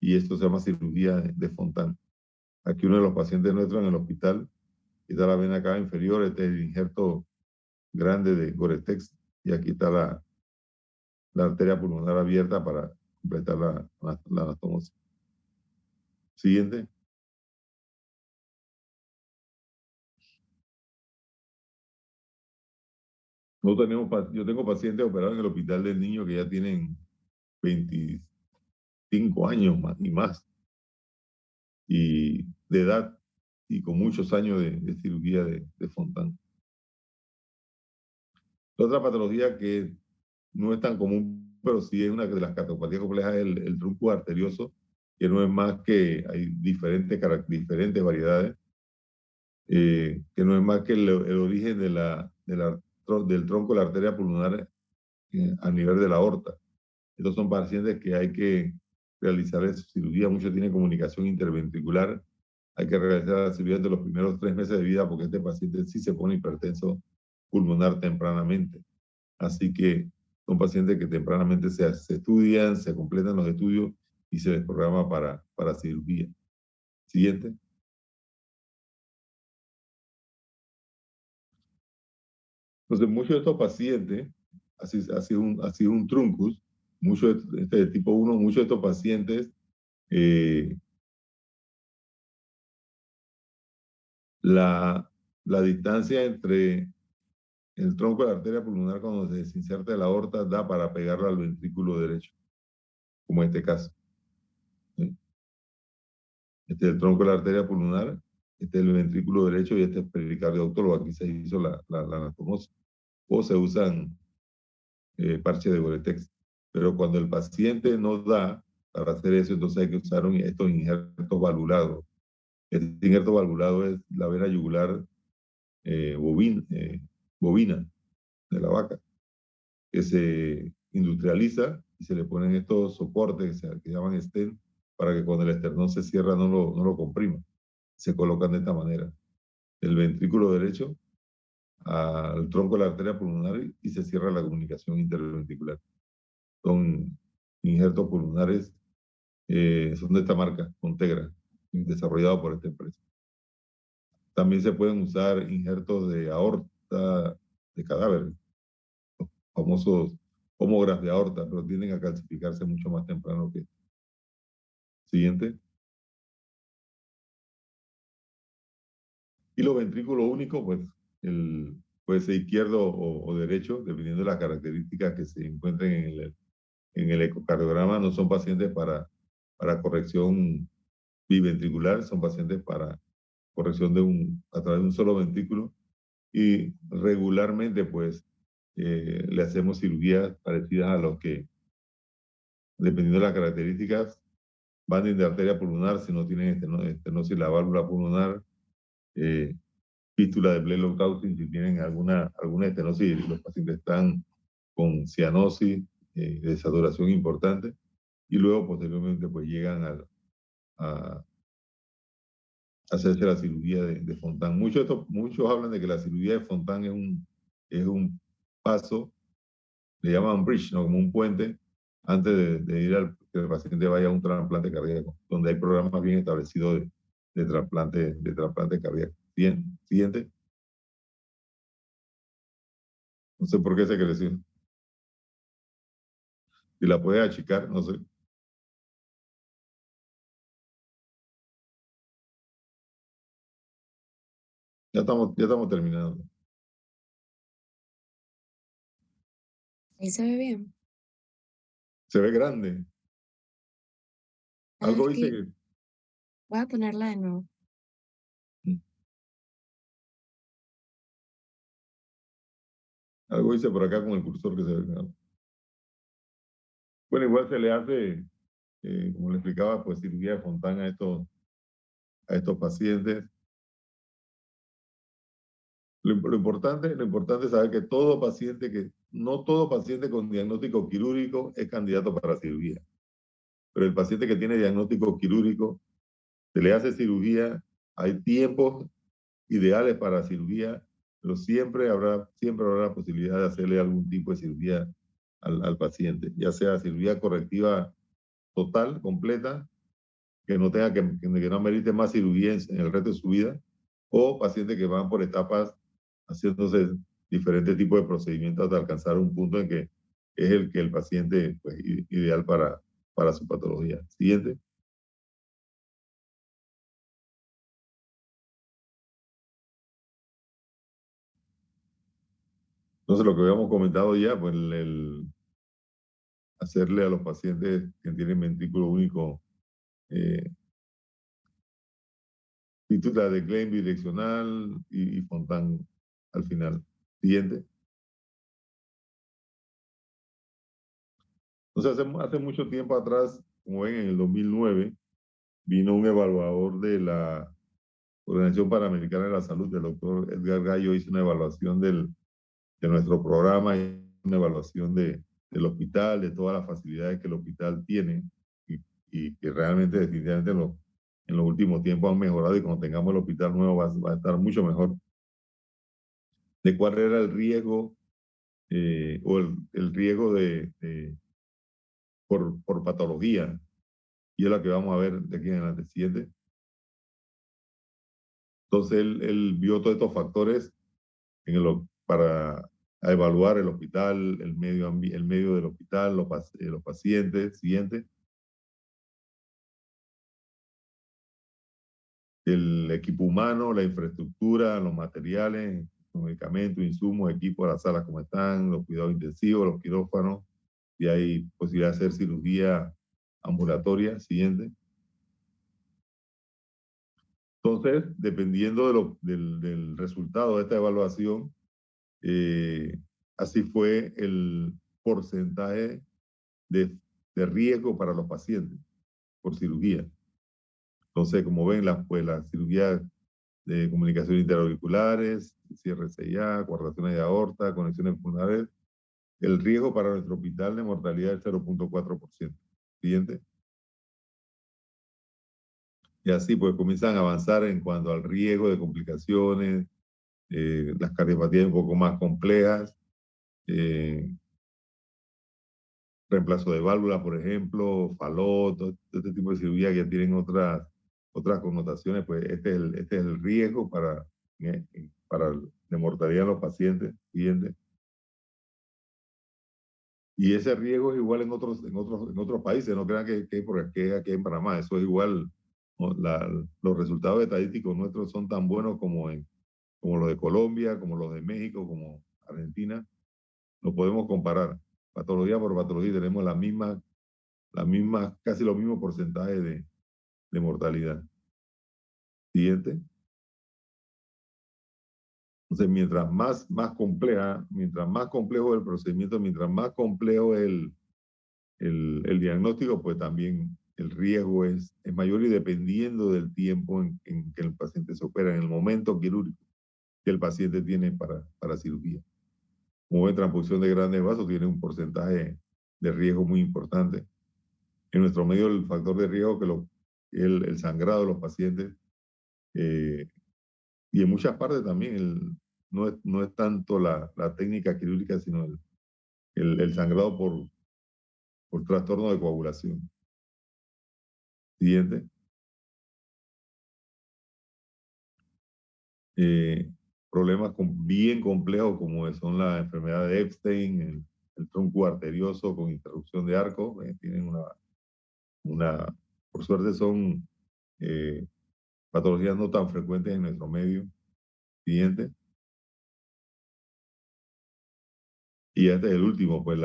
y esto se llama cirugía de Fontan. Aquí uno de los pacientes nuestros en el hospital, está la vena cava inferior, este es el injerto grande de Goretex, y aquí está la arteria pulmonar abierta para completar la anastomosis. Siguiente. No tenemos, yo tengo pacientes operados en el hospital del niño que ya tienen 25 años más, y más, y de edad, y con muchos años de cirugía de Fontan. La otra patología que no es tan común, pero sí es una de las cardiopatías complejas, es el trunco arterioso, que no es más que hay diferentes variedades, que no es más que el origen del tronco de la arteria pulmonar a nivel de la aorta. Estos son pacientes que hay que realizar cirugía, muchos tienen comunicación interventricular, hay que realizar la cirugía de los primeros 3 meses de vida porque este paciente sí se pone hipertenso pulmonar tempranamente. Así que son pacientes que tempranamente se estudian, se completan los estudios y se les programa para cirugía. Siguiente. Entonces, muchos de estos pacientes, ha sido un truncus, muchos de tipo 1, muchos de estos pacientes eh, la distancia entre el tronco de la arteria pulmonar cuando se desinserta la aorta da para pegarla al ventrículo derecho, como en este caso. ¿Sí? Este es el tronco de la arteria pulmonar, este es el ventrículo derecho y este es el pericardio autólogo. Aquí se hizo la anastomosis. O se usan parches de Goretex. Pero cuando el paciente no da para hacer eso, entonces hay que usar estos injertos valvulados. Este injerto valvulado es la vena yugular bovina de la vaca, que se industrializa y se le ponen estos soportes que llaman stent para que cuando el esternón se cierra no lo comprima. Se colocan de esta manera. El ventrículo derecho al tronco de la arteria pulmonar y se cierra la comunicación interventricular. Son injertos pulmonares, son de esta marca, Contegra, desarrollado por esta empresa. También se pueden usar injertos de aorta de cadáver, los famosos homógrafos de aorta, pero tienden a calcificarse mucho más temprano que esto. Siguiente. Y los ventrículos únicos, pues, puede ser izquierdo o derecho, dependiendo de las características que se encuentren en el ecocardiograma. No son pacientes para corrección biventricular, son pacientes para corrección a través de un solo ventrículo. Y regularmente, pues, le hacemos cirugías parecidas a los que, dependiendo de las características, van de arteria pulmonar, si no tienen estenosis la válvula pulmonar, fístula de Blalow-Taussig, si tienen alguna estenosis y los pacientes están con cianosis, de saturación importante, y luego posteriormente pues llegan a hacerse la cirugía de Fontan. Muchos hablan de que la cirugía de Fontan es un paso, le llaman bridge, ¿no? Como un puente, antes de ir que el paciente vaya a un trasplante cardíaco, donde hay programas bien establecidos de trasplante cardíaco. Bien, siguiente. No sé por qué se creció. Si la puedes achicar, no sé. Ya estamos terminando. Ahí se ve bien. Se ve grande. A ver Algo dice que que... voy a ponerla de nuevo. Algo dice por acá con el cursor que se ve grande. Bueno, igual se le hace, como le explicaba, pues cirugía de Fontana a estos pacientes. Lo importante es saber que no todo paciente con diagnóstico quirúrgico es candidato para cirugía. Pero el paciente que tiene diagnóstico quirúrgico, se le hace cirugía, hay tiempos ideales para cirugía, pero siempre habrá la posibilidad de hacerle algún tipo de cirugía al paciente, ya sea cirugía correctiva total, completa, que no tenga que no amerite más cirugía en el resto de su vida, o pacientes que van por etapas haciéndose diferentes tipos de procedimientos hasta alcanzar un punto en que es el que el paciente pues, ideal para su patología. Siguiente. Entonces, lo que habíamos comentado ya, pues hacerle a los pacientes que tienen ventrículo único títula de Klein bidireccional y Fontan al final. Siguiente. Entonces, hace mucho tiempo atrás, como ven, en el 2009, vino un evaluador de la Organización Panamericana de la Salud, el doctor Edgar Gallo, hizo una evaluación de nuestro programa y una evaluación del hospital, de todas las facilidades que el hospital tiene y, y que realmente, definitivamente, en los últimos tiempos han mejorado y cuando tengamos el hospital nuevo va a estar mucho mejor. De cuál era el riesgo o el riesgo por patología. Y es la que vamos a ver de aquí en adelante. Siguiente. Entonces, él vio todos estos factores para evaluar el hospital, el medio del hospital, los pacientes. Siguiente. El equipo humano, la infraestructura, los materiales, los medicamentos, insumos, equipos, las salas como están, los cuidados intensivos, los quirófanos, y hay posibilidad de hacer cirugía ambulatoria. Siguiente. Entonces, dependiendo del resultado de esta evaluación, eh, así fue el porcentaje de, de riesgo para los pacientes por cirugía. Entonces, como ven, las cirugías de comunicación interauriculares, cierre CIA, coartaciones de aorta, conexiones pulmonares, el riesgo para nuestro hospital de mortalidad es 0.4%. Siguiente. Y así pues comienzan a avanzar en cuanto al riesgo de complicaciones, las cardiopatías un poco más complejas, eh, reemplazo de válvulas, por ejemplo, falot, todo este tipo de cirugía que ya tienen otras connotaciones, pues este es el riesgo para de mortalidad en los pacientes. Siguiente. Y ese riesgo es igual en otros países, no crean que es aquí en Panamá, eso es igual. ¿No? Los resultados estadísticos nuestros son tan buenos como los de Colombia, como los de México, como Argentina. No podemos comparar. Patología por patología tenemos casi los mismos porcentajes de mortalidad. Siguiente. Entonces, mientras más complejo el procedimiento, mientras más complejo el diagnóstico, pues también el riesgo es mayor y dependiendo del tiempo en que el paciente se opera, en el momento quirúrgico que el paciente tiene para cirugía. Como ven, transfusión de grandes vasos tiene un porcentaje de riesgo muy importante. En nuestro medio, el factor de riesgo el sangrado de los pacientes eh, y en muchas partes también no es tanto la técnica quirúrgica, sino el sangrado por trastorno de coagulación. Siguiente. problemas bien complejos como son la enfermedad de Epstein, el tronco arterioso con interrupción de arco. Tienen por suerte son eh, patologías no tan frecuentes en nuestro medio. Siguiente. Y este es el último, pues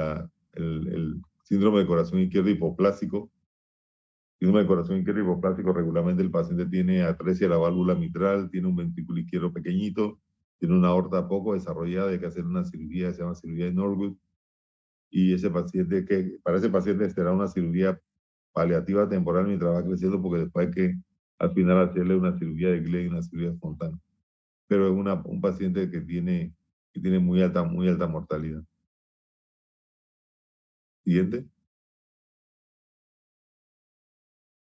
el síndrome de corazón izquierdo hipoplásico. Síndrome de corazón izquierdo hipoplásico, regularmente el paciente tiene atresia de la válvula mitral, tiene un ventrículo izquierdo pequeñito, tiene una aorta poco desarrollada, hay que hacer una cirugía, se llama cirugía de Norwood. Y para ese paciente será una cirugía paliativa temporal mientras va creciendo, porque después hay que al final hacerle una cirugía de Glenn, una cirugía espontánea. Pero es un paciente que tiene muy alta mortalidad. Siguiente.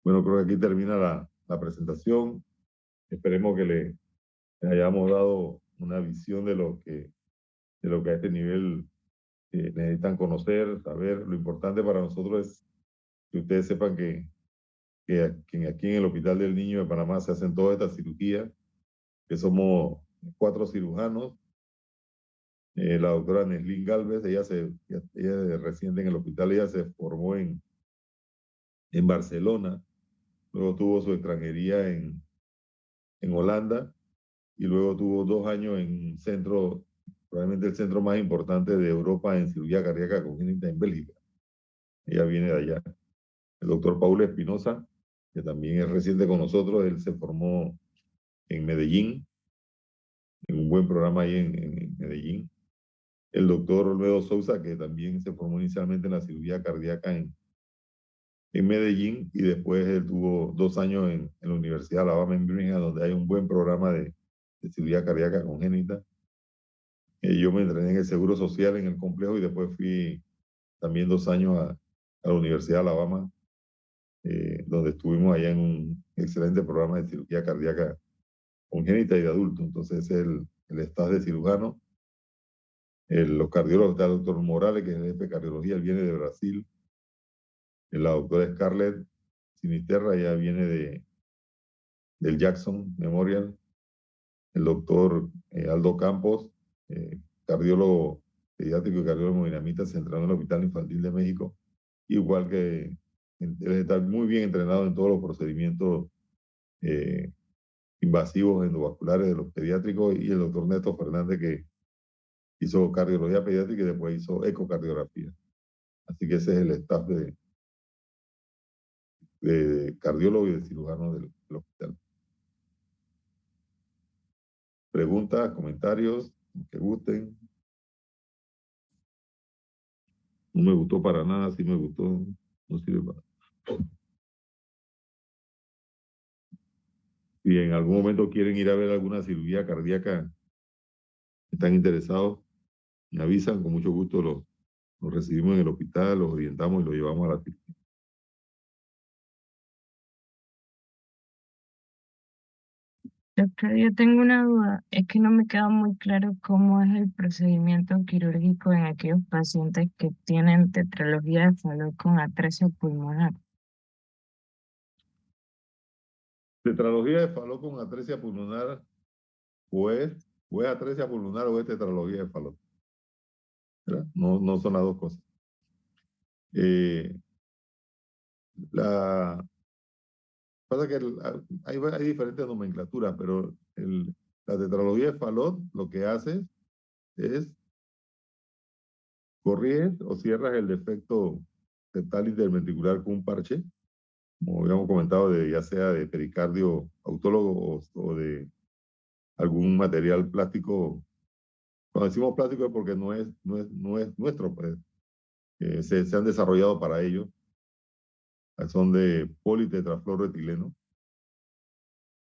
Bueno, creo que aquí termina la presentación. Esperemos que le hayamos dado una visión de lo que a este nivel necesitan conocer, saber. Lo importante para nosotros es que ustedes sepan que aquí en el Hospital del Niño de Panamá se hacen todas estas cirugías, que somos 4 cirujanos. La doctora Neslin Galvez, ella es residente en el hospital, ella se formó en Barcelona, luego tuvo su extranjería en Holanda y luego tuvo 2 años en un centro, probablemente el centro más importante de Europa en cirugía cardíaca congénita en Bélgica. Ella viene de allá. El doctor Paul Espinosa, que también es reciente con nosotros, él se formó en Medellín, en un buen programa ahí en Medellín. El doctor Olmedo Sousa, que también se formó inicialmente en la cirugía cardíaca en Medellín, y después él tuvo 2 años en la Universidad de Alabama en Birmingham, donde hay un buen programa de cirugía cardíaca congénita. Yo me entrené en el Seguro Social en el complejo y después fui también 2 años a la Universidad de Alabama, donde estuvimos allá en un excelente programa de cirugía cardíaca congénita y de adulto. Entonces el staff de cirujano, los cardiólogos, está el doctor Morales, que es el jefe de cardiología, él viene de Brasil. La doctora Scarlett Sinisterra, ella viene del Jackson Memorial. El doctor Aldo Campos, cardiólogo pediátrico y cardiólogo dinamita, centrado en el Hospital Infantil de México. Igual que él está muy bien entrenado en todos los procedimientos invasivos endovasculares de los pediátricos, y el doctor Neto Fernández, que hizo cardiología pediátrica y después hizo ecocardiografía. Así que ese es el staff de cardiólogo y de cirujano del hospital. Preguntas, comentarios, que gusten. No me gustó para nada, sí me gustó, no sirve para. Si en algún momento quieren ir a ver alguna cirugía cardíaca, están interesados, me avisan, con mucho gusto los recibimos en el hospital, los orientamos y los llevamos a la cirugía. Doctor, yo tengo una duda, es que no me queda muy claro cómo es el procedimiento quirúrgico en aquellos pacientes que tienen tetralogía de Fallot con atresia pulmonar. Tetralogía de Fallot con atresia pulmonar, o es atresia pulmonar o es tetralogía de Fallot. No son las dos cosas. Pasa que hay diferentes nomenclaturas, pero la tetralogía de Fallot lo que hace es corriges o cierras el defecto septal interventricular con un parche, como habíamos comentado, ya sea de pericardio autólogo o de algún material plástico. Cuando decimos plástico es porque no es nuestro, pues. Se han desarrollado para ello. Son de politetrafluoroetileno,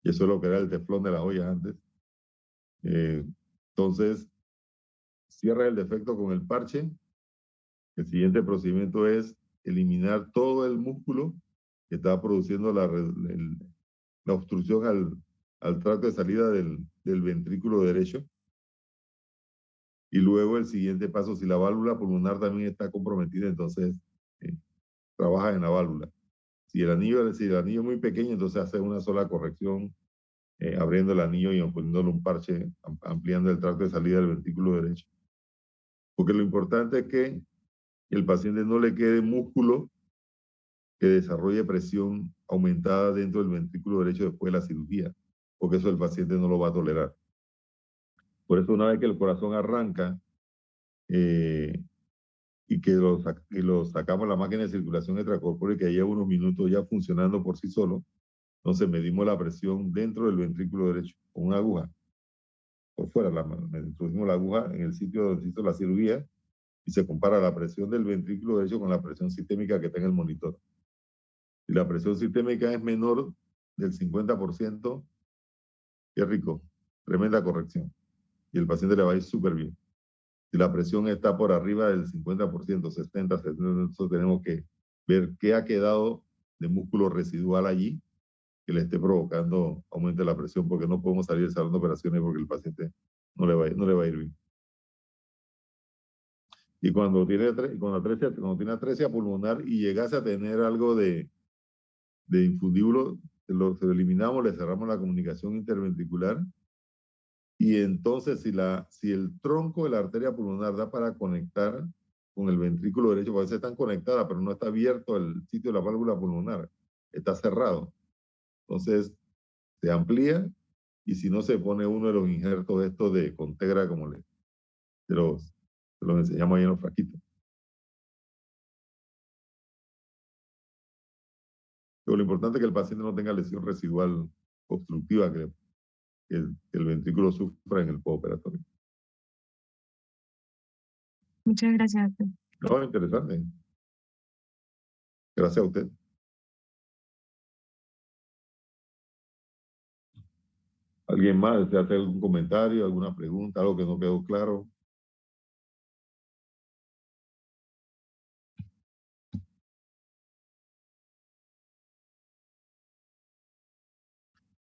y eso es lo que era el teflón de las ollas antes. Entonces, cierra el defecto con el parche. El siguiente procedimiento es eliminar todo el músculo que está produciendo la obstrucción al tracto de salida del ventrículo derecho. Y luego el siguiente paso, si la válvula pulmonar también está comprometida, entonces trabaja en la válvula. Si el anillo es muy pequeño, entonces hace una sola corrección abriendo el anillo y poniéndole un parche, ampliando el tracto de salida del ventrículo derecho. Porque lo importante es que el paciente no le quede músculo que desarrolle presión aumentada dentro del ventrículo derecho después de la cirugía, porque eso el paciente no lo va a tolerar. Por eso una vez que el corazón arranca y que lo sacamos a la máquina de circulación extracorpórea, que lleva unos minutos ya funcionando por sí solo, entonces medimos la presión dentro del ventrículo derecho con una aguja. Por fuera, introducimos la aguja en el sitio donde se hizo la cirugía y se compara la presión del ventrículo derecho con la presión sistémica que tenga el monitor. Si la presión sistémica es menor del 50%, qué rico, tremenda corrección. Y el paciente le va a ir súper bien. Si la presión está por arriba del 50%, 60, 70, nosotros tenemos que ver qué ha quedado de músculo residual allí que le esté provocando aumento de la presión, porque no podemos salir del salón de operaciones porque el paciente no le va a ir bien. Y cuando tiene atresia pulmonar y llegase a tener algo de infundíbulo, se lo eliminamos, le cerramos la comunicación interventricular. Y entonces, si el tronco de la arteria pulmonar da para conectar con el ventrículo derecho, porque a veces están conectadas, pero no está abierto el sitio de la válvula pulmonar, está cerrado. Entonces, se amplía y si no, se pone uno de los injertos estos de Contegra, como se los enseñamos ahí en los frasquitos. Pero lo importante es que el paciente no tenga lesión residual obstructiva que el ventrículo sufra en el postoperatorio. Muchas gracias. No, interesante. Gracias a usted. ¿Alguien más desea hacer algún comentario, alguna pregunta, algo que no quedó claro?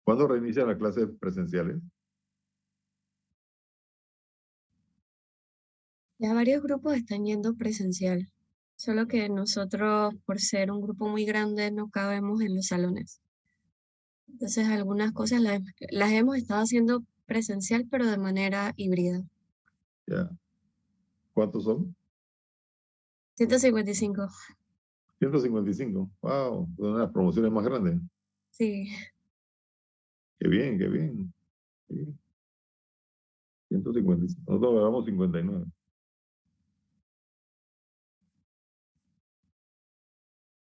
¿Cuándo reinician las clases presenciales? Ya varios grupos están yendo presencial, solo que nosotros, por ser un grupo muy grande, no cabemos en los salones. Entonces, algunas cosas las hemos estado haciendo presencial, pero de manera híbrida. Ya. ¿Cuántos son? 155. 155. Wow, son una de las promociones más grandes. Sí. Qué bien, qué bien. Sí. 155. Nosotros grabamos 59.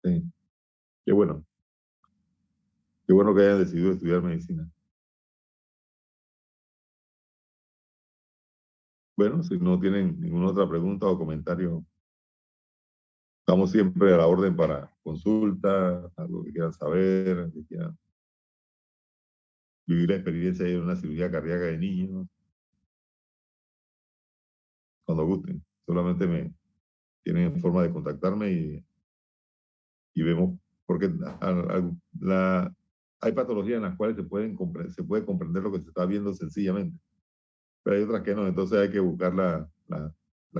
Sí. Qué bueno. Qué bueno que hayan decidido estudiar medicina. Bueno, si no tienen ninguna otra pregunta o comentario, estamos siempre a la orden para consulta, algo que quieran saber, que quieran vivir la experiencia de una cirugía cardíaca de niños. Cuando gusten. Solamente tienen forma de contactarme y vemos, porque hay patologías en las cuales se puede comprender lo que se está viendo sencillamente, pero hay otras que no, entonces hay que buscar la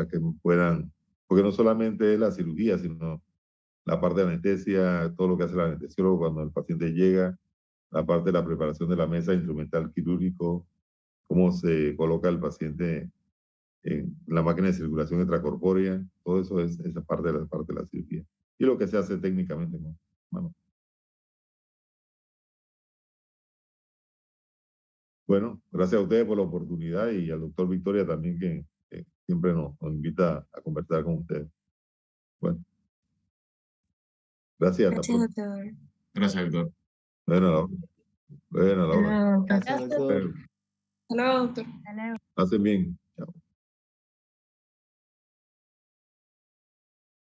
que puedan, porque no solamente es la cirugía, sino la parte de anestesia, todo lo que hace el anestesiólogo cuando el paciente llega, la parte de la preparación de la mesa instrumental quirúrgico, cómo se coloca el paciente en la máquina de circulación extracorpórea, todo eso es esa parte de la cirugía. Y lo que se hace técnicamente, ¿no? Bueno, gracias a ustedes por la oportunidad y al doctor Victoria también que siempre nos invita a conversar con ustedes. Bueno, gracias. Gracias, doctor. Gracias, doctor. Bueno, a la hora. Bueno, a la hora. Hello, Gracias, doctor. Hasta luego, doctor. hello. Hacen bien.